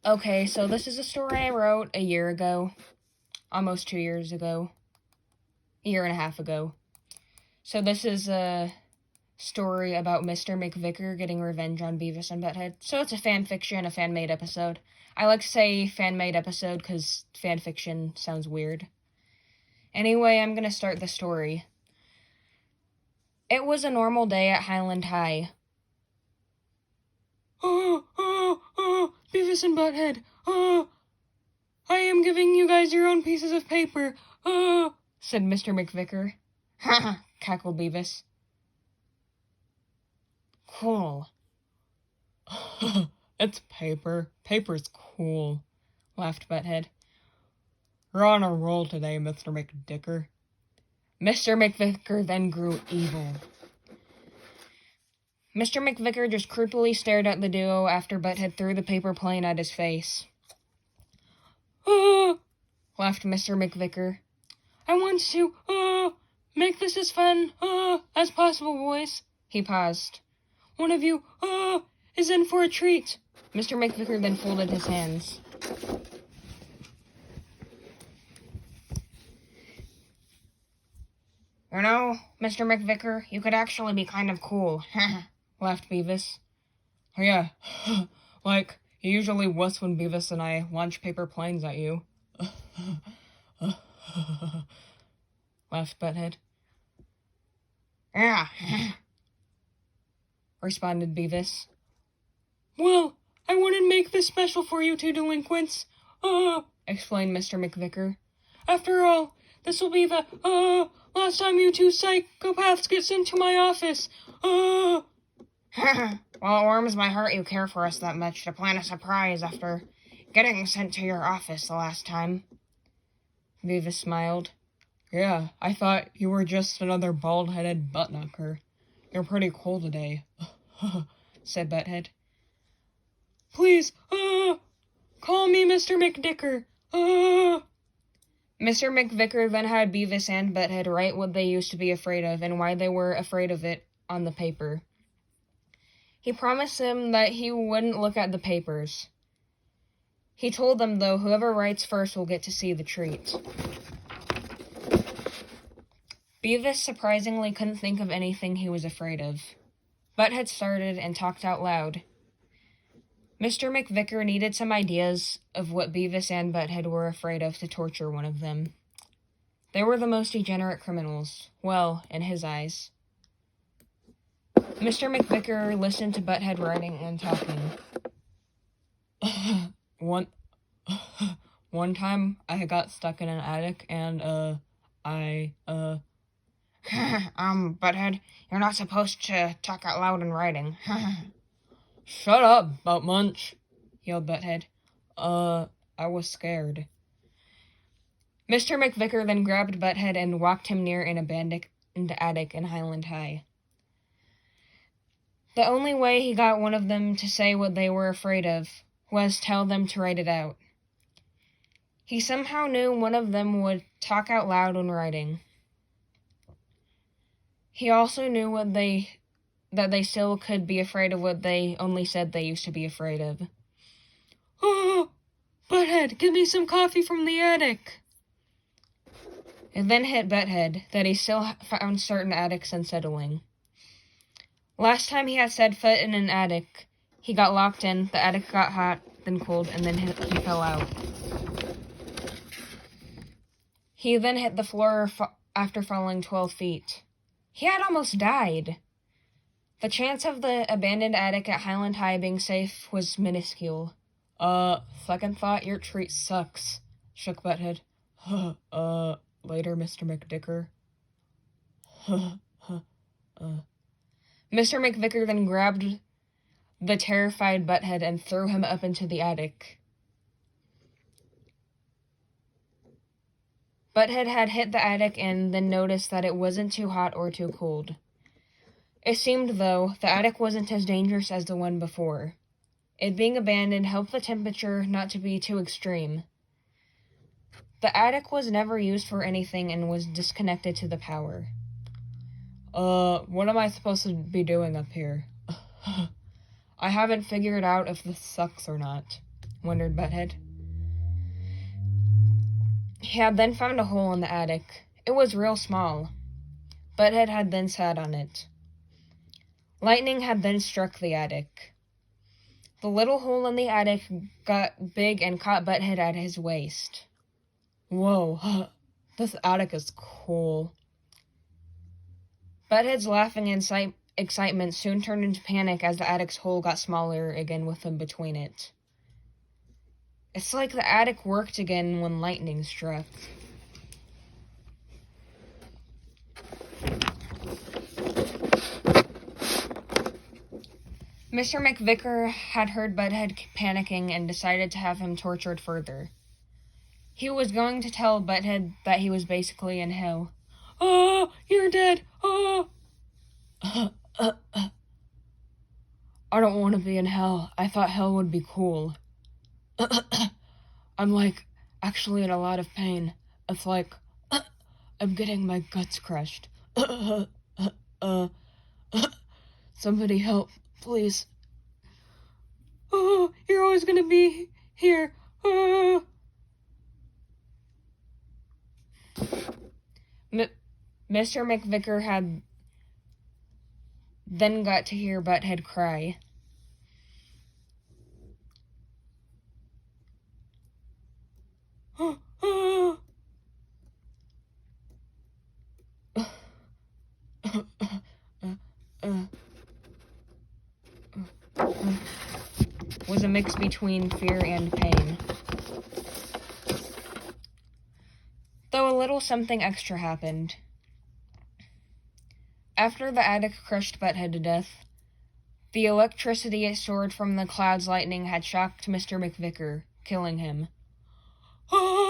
Okay, so this is a story I wrote a year ago. Almost 2 years ago. A year and a half ago. So this is a story about Mr. Mkvickor getting revenge on Beavis and Butt Head. So it's a fan fiction, a fan-made episode. I like to say fan-made episode because fan fiction sounds weird. Anyway, I'm gonna start the story. It was a normal day at Highland High. Beavis and Butt Head. I am giving you guys your own pieces of paper. Said Mr. Mkvickor. Ha! Cackled Beavis. Cool. It's paper. Paper's cool, laughed Butthead. You're on a roll today, Mr. Mkvickor. Mr. Mkvickor then grew evil. Mr. Mkvickor just creepily stared at the duo after Butthead threw the paper plane at his face. Laughed Mr. Mkvickor. I want to, make this as fun, as possible, boys. He paused. One of you, is in for a treat. Mr. Mkvickor then folded his hands. You know, Mr. Mkvickor, you could actually be kind of cool, laughed Beavis. Yeah, like, you usually wuss when Beavis and I launch paper planes at you. Laughed Butthead. Yeah, responded Beavis. Well, I want to make this special for you two delinquents, explained Mr. Mkvickor. After all, this will be the, last time you two psychopaths get sent to my office, Well, it warms my heart you care for us that much to plan a surprise after getting sent to your office the last time. Beavis smiled. Yeah, I thought you were just another bald-headed butt-knocker. You're pretty cool today, said Butthead. Please, call me Mr. Mkvickor, Mr. Mkvickor then had Beavis and Butthead write what they used to be afraid of and why they were afraid of it on the paper. He promised them that he wouldn't look at the papers. He told them, though, whoever writes first will get to see the treat. Beavis surprisingly couldn't think of anything he was afraid of. Butthead started and talked out loud. Mr. Mkvickor needed some ideas of what Beavis and Butthead were afraid of to torture one of them. They were the most degenerate criminals, well, in his eyes. Mr. Mkvickor listened to Butthead writing and talking. One time I got stuck in an attic and, Butthead, you're not supposed to talk out loud in writing. Shut up, Butt Munch, yelled Butthead. I was scared. Mr. Mkvickor then grabbed Butthead and walked him near an abandoned attic in Highland High. The only way he got one of them to say what they were afraid of was tell them to write it out. He somehow knew one of them would talk out loud when writing. He also knew that they still could be afraid of what they only said they used to be afraid of. Butthead, give me some coffee from the attic. It then hit Butthead that he still found certain attics unsettling. Last time he had set foot in an attic, he got locked in, the attic got hot, then cold, and then he fell out. He then hit the floor after falling 12 feet. He had almost died. The chance of the abandoned attic at Highland High being safe was minuscule. Second thought, your treat sucks, shook Butthead. Later, Mr. Mkvickor. Mr. Mkvickor then grabbed the terrified Butthead and threw him up into the attic. Butthead had hit the attic and then noticed that it wasn't too hot or too cold. It seemed, though, the attic wasn't as dangerous as the one before. It being abandoned helped the temperature not to be too extreme. The attic was never used for anything and was disconnected to the power. What am I supposed to be doing up here? I haven't figured out if this sucks or not, wondered Butthead. He had then found a hole in the attic. It was real small. Butthead had then sat on it. Lightning had then struck the attic. The little hole in the attic got big and caught Butthead at his waist. Whoa, this attic is cool. Butthead's laughing and excitement soon turned into panic as the attic's hole got smaller again with him between it. It's like the attic worked again when lightning struck. Mr. Mkvickor had heard Butthead panicking and decided to have him tortured further. He was going to tell Butthead that he was basically in hell. Oh, you're dead! Oh! I don't want to be in hell. I thought hell would be cool. I'm actually in a lot of pain. It's like I'm getting my guts crushed. Somebody help, please. Oh, you're always gonna be here. Oh. Mr. Mkvickor had then got to hear Butthead cry. Was a mix between fear and pain. Though a little something extra happened. After the attic crushed Butthead to death, the electricity it soared from the cloud's lightning had shocked Mr. Mkvickor, killing him. Ah!